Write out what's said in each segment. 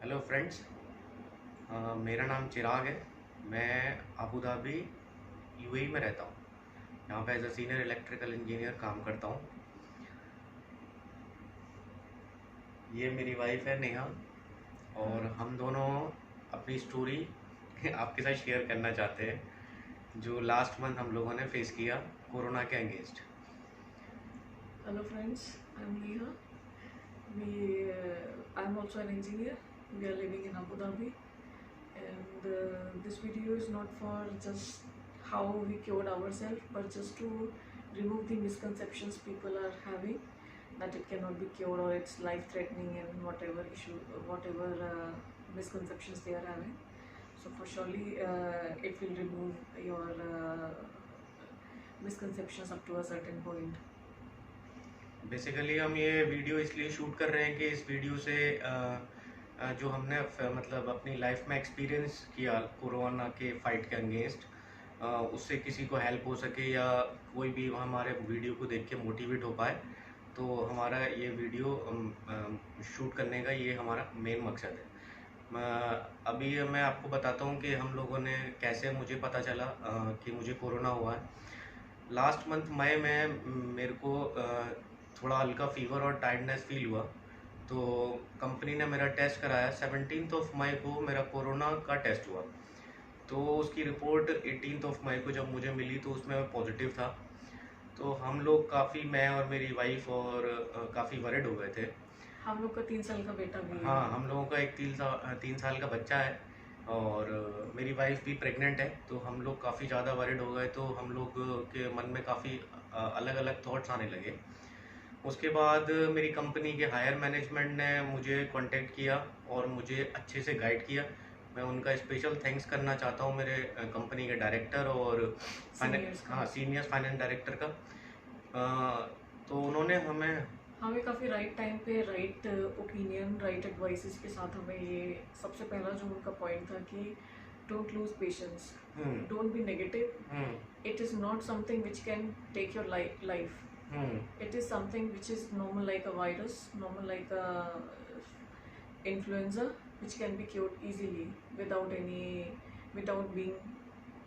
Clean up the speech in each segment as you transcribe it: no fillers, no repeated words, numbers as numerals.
Hello friends. मेरा नाम चिराग है। मैं अबू धाबी यूएई में रहता हूँ। यहाँ पे as a senior electrical engineer काम करता हूँ। ये मेरी वाइफ है नेहा, और हम दोनों अपनी स्टोरी आपके साथ शेयर करना चाहते हैं जो लास्ट मंथ हम लोगों ने फेस किया कोरोना के against. Hello friends, I'm Neha. I'm also an engineer. We are living in Abu Dhabi, and this video is not for just how we cured ourselves, but just to remove the misconceptions people are having that it cannot be cured or it's life-threatening and whatever issue, whatever misconceptions they are having. So for surely it will remove your misconceptions up to a certain point. Basically हम ये video इसलिए shoot कर रहे हैं कि इस video से जो हमने मतलब अपनी लाइफ में एक्सपीरियंस किया कोरोना के फाइट के अगेंस्ट, उससे किसी को हेल्प हो सके या कोई भी हमारे वीडियो को देख के मोटिवेट हो पाए। तो हमारा ये वीडियो शूट करने का ये हमारा मेन मकसद है। अभी मैं आपको बताता हूँ कि हम लोगों ने कैसे, मुझे पता चला कि मुझे कोरोना हुआ है। लास्ट मंथ मई में मेरे को थोड़ा हल्का फीवर और टायर्डनेस फील हुआ। तो कंपनी ने मेरा टेस्ट कराया। 17 ऑफ मई को मेरा कोरोना का टेस्ट हुआ। तो उसकी रिपोर्ट 18 ऑफ मई को जब मुझे मिली तो उसमें मैं पॉजिटिव था। तो हम लोग काफ़ी, मैं और मेरी वाइफ और काफ़ी वरिड हो गए थे। हम लोग का 3 साल का बेटा भी है। हाँ, हम लोगों का एक 3 साल का बच्चा है, और मेरी वाइफ भी प्रेग्नेंट है। तो हम लोग काफ़ी ज़्यादा वरिड हो गए। तो हम लोग के मन में काफ़ी अलग अलग थॉट्स आने लगे। उसके बाद मेरी कंपनी के हायर मैनेजमेंट ने मुझे कांटेक्ट किया और मुझे अच्छे से गाइड किया। मैं उनका स्पेशल थैंक्स करना चाहता हूँ, मेरे कंपनी के डायरेक्टर और सीनियर फाइनेंस डायरेक्टर का। तो उन्होंने हमें काफ़ी राइट टाइम पे राइट ओपिनियन राइट एडवाइसेस के साथ हमें ये सबसे पहला जो उनका पॉइंट था कि don't lose patience, don't be negative, it is not something which can take your life, it is something which is normal like a virus, normal like a influenza, which can be cured easily without being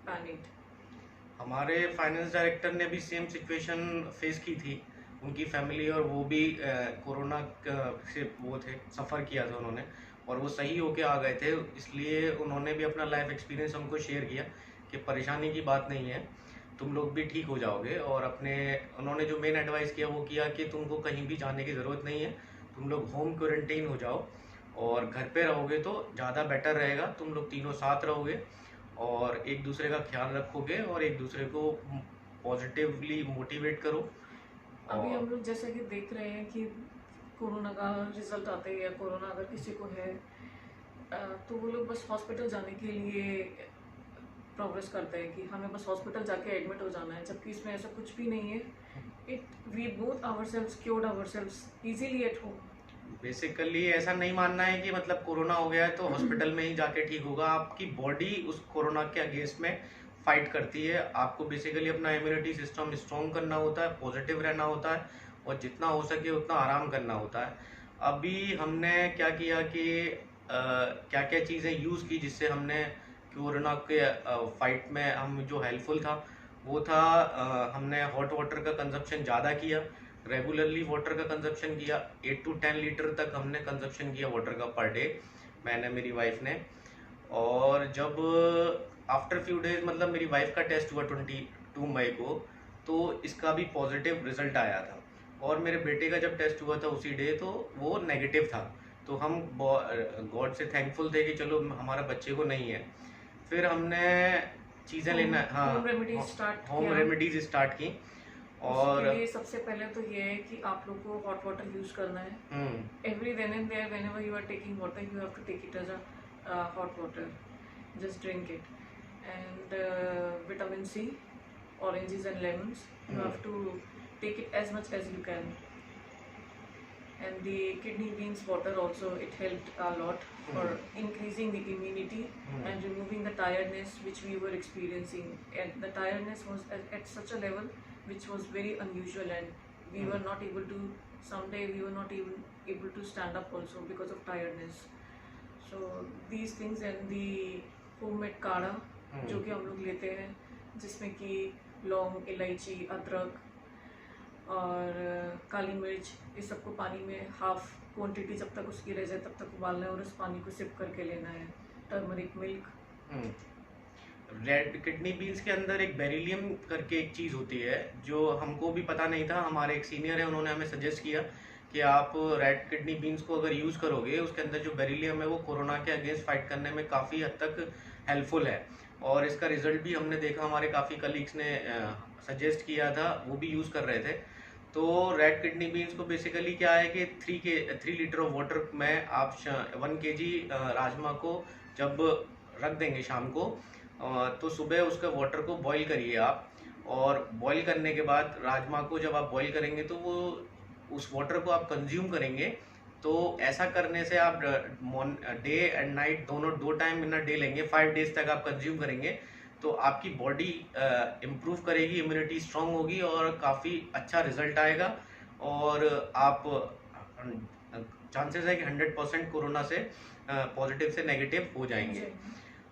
panicked. हमारे finance director ने भी same situation face की थी। उनकी family और वो भी corona से वो थे, सफ़र किया था उन्होंने, और वो सही होके आ गए थे। इसलिए उन्होंने भी अपना लाइफ एक्सपीरियंस हमको शेयर किया कि परेशानी की बात नहीं है, तुम लोग भी ठीक हो जाओगे। और उन्होंने जो मेन एडवाइस किया वो किया कि तुमको कहीं भी जाने की ज़रूरत नहीं है, तुम लोग होम क्वारंटाइन हो जाओ और घर पे रहोगे तो ज़्यादा बेटर रहेगा। तुम लोग तीनों साथ रहोगे और एक दूसरे का ख्याल रखोगे और एक दूसरे को पॉजिटिवली मोटिवेट करो। अभी हम लोग जैसा कि देख रहे हैं कि कोरोना का रिजल्ट आते ही या कोरोना अगर किसी को है तो वो लोग बस हॉस्पिटल जाने के लिए प्रोग्रेस करते हैं कि हमें बस हॉस्पिटल जाके एडमिट हो जाना है, जबकि इसमें ऐसा कुछ भी नहीं है। We both ourselves cured ourselves easily at home. Basically ऐसा नहीं मानना है कि मतलब कोरोना हो गया है तो हॉस्पिटल में ही जाके ठीक होगा। आपकी बॉडी उस कोरोना के अगेंस्ट में फाइट करती है। आपको बेसिकली अपना इम्यूनिटी सिस्टम स्ट्रॉन्ग करना होता है, पॉजिटिव रहना होता है, और जितना हो सके उतना आराम करना होता है। अभी हमने क्या किया कि क्या क्या चीज़ें यूज़ की जिससे हमने कोरोना के फाइट में हम जो हेल्पफुल था वो था, हमने हॉट वाटर का कंजप्शन ज़्यादा किया, रेगुलरली वाटर का कंजप्शन किया। 8 to 10 लीटर तक हमने कंजप्शन किया वाटर का पर डे, मैंने, मेरी वाइफ ने। और जब आफ्टर फ्यू डेज, मतलब मेरी वाइफ का टेस्ट हुआ 22 मई को, तो इसका भी पॉजिटिव रिजल्ट आया था। और मेरे बेटे का जब टेस्ट हुआ था उसी डे तो वो नेगेटिव था। तो हम गॉड से थैंकफुल थे कि चलो हमारा बच्चे को नहीं है। फिर हमने चीज़ें लेना, हाँ, होम रेमेडीज स्टार्ट की। और उसके लिए सबसे पहले तो ये है कि आप लोग को हॉट वाटर यूज करना है। Every then and there whenever you are taking water you have to take it as a hot water, just drink it. And vitamin C, oranges and lemons, you have to take it as much as you can. And the kidney beans water also, it helped a lot for increasing the immunity and removing the tiredness which we were experiencing. And the tiredness was at such a level which was very unusual, and we were not able to, someday we were not even able to stand up also because of tiredness. So these things and the homemade काढ़ा जो कि हम लोग लेते हैं, जिसमें कि लौंग, इलायची, अदरक और काली मिर्च, इस सबको पानी में हाफ क्वांटिटी जब तक उसकी रह जाए तब तक उबालना है और उस पानी को सिप करके लेना है। Turmeric milk. Red kidney beans के अंदर एक बेरिलियम करके एक चीज़ होती है जो हमको भी पता नहीं था। हमारे एक सीनियर है, उन्होंने हमें सजेस्ट किया कि आप रेड किडनी बीन्स को अगर यूज़ करोगे, उसके अंदर जो बेरिलियम है वो कोरोना के अगेंस्ट फाइट करने में काफ़ी हद तक हेल्पफुल है। और इसका रिजल्ट भी हमने देखा, हमारे काफ़ी कलीग्स ने सजेस्ट किया था, वो भी यूज़ कर रहे थे। तो रेड किडनी बीन्स को बेसिकली क्या है कि 3 लीटर ऑफ वाटर में आप 1 kg राजमा को जब रख देंगे शाम को, तो सुबह उसका वाटर को बॉईल करिए आप। और बॉईल करने के बाद राजमा को जब आप बॉईल करेंगे तो वो उस वाटर को आप कंज्यूम करेंगे। तो ऐसा करने से आप डे एंड नाइट दोनों 2 टाइम इन अ डे लेंगे, 5 डेज तक आप कंज्यूम करेंगे तो आपकी बॉडी इम्प्रूव करेगी, इम्यूनिटी स्ट्रांग होगी और काफ़ी अच्छा रिजल्ट आएगा। और आप चांसेस है कि 100% कोरोना से पॉजिटिव से नेगेटिव हो जाएंगे।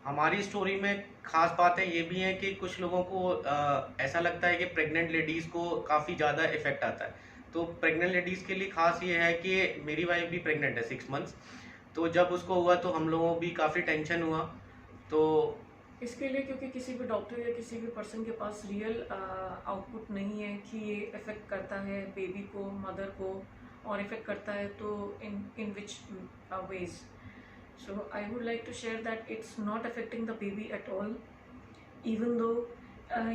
हमारी स्टोरी में खास बातें ये भी हैं कि कुछ लोगों को ऐसा लगता है कि प्रेग्नेंट लेडीज़ को काफ़ी ज़्यादा इफेक्ट आता है। तो प्रेग्नेंट लेडीज़ के लिए खास ये है कि मेरी वाइफ भी प्रेग्नेंट है 6 मंथ्स, तो जब उसको हुआ तो हम लोगों भी काफ़ी टेंशन हुआ। तो इसके लिए क्योंकि किसी भी डॉक्टर या किसी भी पर्सन के पास रियल आउटपुट नहीं है कि ये इफ़ेक्ट करता है बेबी को, मदर को, और इफ़ेक्ट करता है तो in which ways. So I would like to share that it's not affecting the baby at all, even though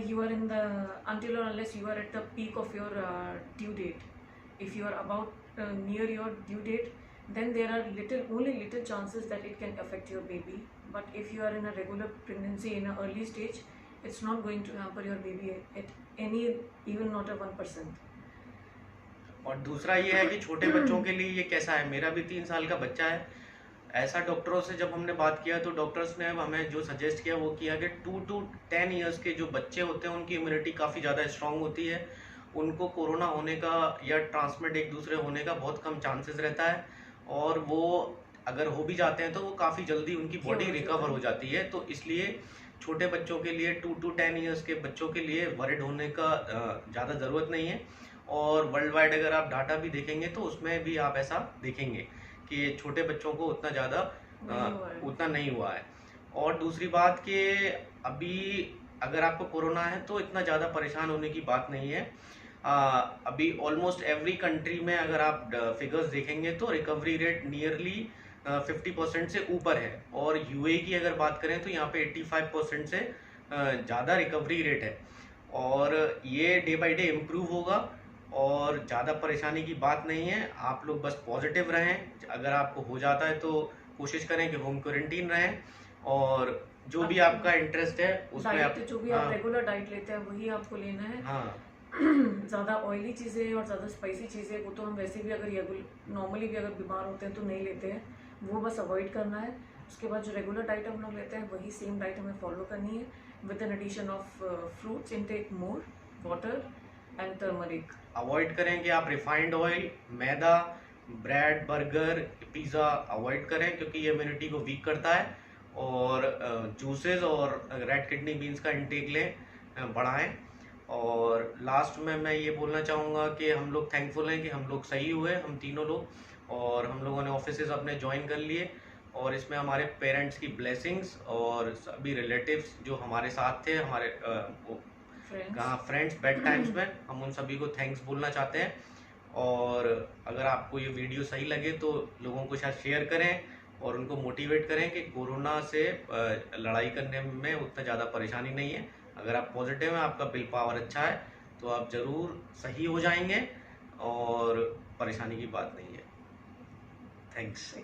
you are in the until or unless you are at the peak of your due date. If you are about near your due date, then there are only little chances that it can affect your baby. But if you are in a regular pregnancy in an early stage, it's not going to hamper your baby at any, even not a 1%. और दूसरा ये है कि छोटे बच्चों के लिए ये कैसा है, मेरा भी 3 साल का बच्चा है। ऐसा डॉक्टरों से जब हमने बात किया तो डॉक्टर्स ने हमें जो सजेस्ट किया वो किया कि 2 to 10 ईयर्स के जो बच्चे होते हैं उनकी इम्यूनिटी काफ़ी ज़्यादा स्ट्रांग होती है, उनको कोरोना होने का या ट्रांसमिट एक दूसरे होने का बहुत कम चांसेस रहता है। और वो अगर हो भी जाते हैं तो वो काफ़ी जल्दी उनकी बॉडी रिकवर हो जाती है। तो इसलिए छोटे बच्चों के लिए 2 to 10 ईयर्स के बच्चों के लिए वरिड होने का ज़्यादा ज़रूरत नहीं है। और वर्ल्ड वाइड अगर आप डाटा भी देखेंगे तो उसमें भी आप ऐसा देखेंगे कि छोटे बच्चों को उतना नहीं हुआ है। और दूसरी बात कि अभी अगर आपको कोरोना है तो इतना ज़्यादा परेशान होने की बात नहीं है। अभी ऑलमोस्ट एवरी कंट्री में अगर आप फिगर्स देखेंगे तो रिकवरी रेट नियरली 50% से ऊपर है। और यूएई की अगर बात करें तो यहाँ पे 85% से ज़्यादा रिकवरी रेट है। और ये डे बाय डे इम्प्रूव होगा और ज़्यादा परेशानी की बात नहीं है। आप लोग बस पॉजिटिव रहें। अगर आपको हो जाता है तो कोशिश करें कि होम क्वारंटीन रहें, और जो भी आपका इंटरेस्ट है उसमें आप जो भी आप रेगुलर डाइट लेते हैं वही आपको लेना है। हाँ ज़्यादा ऑयली चीज़ें और ज़्यादा स्पाइसी चीज़ें वो तो हम वैसे भी अगर नॉर्मली भी अगर बीमार होते हैं तो नहीं लेते हैं, वो बस अवॉइड करना है। उसके बाद जो रेगुलर डाइट हम लोग लेते हैं वही सेम डाइट हमें फॉलो करनी है, with an addition of fruits, intake more water and turmeric. Avoid करें कि आप रिफाइंड ऑयल, मैदा, ब्रेड, बर्गर, पिज़्ज़ा अवॉइड करें क्योंकि ये इम्यूनिटी को वीक करता है। और जूसेस और रेड किडनी बीन्स का इंटेक लें, बढ़ाएं। और लास्ट में मैं ये बोलना चाहूँगा कि हम लोग थैंकफुल हैं कि हम लोग सही हुए, हम तीनों लोग, और हम लोगों ने ऑफिसेज अपने ज्वाइन कर लिए। और इसमें हमारे पेरेंट्स की ब्लेसिंग्स और सभी रिलेटिव्स जो हमारे साथ थे, हमारे फ्रेंड्स बेड टाइम्स में, हम उन सभी को थैंक्स बोलना चाहते हैं। और अगर आपको ये वीडियो सही लगे तो लोगों को शायद शेयर करें और उनको मोटिवेट करें कि कोरोना से लड़ाई करने में उतना ज़्यादा परेशानी नहीं है। अगर आप पॉजिटिव हैं, आपका विल पावर अच्छा है, तो आप ज़रूर सही हो जाएंगे और परेशानी की बात नहीं है। थैंक्स।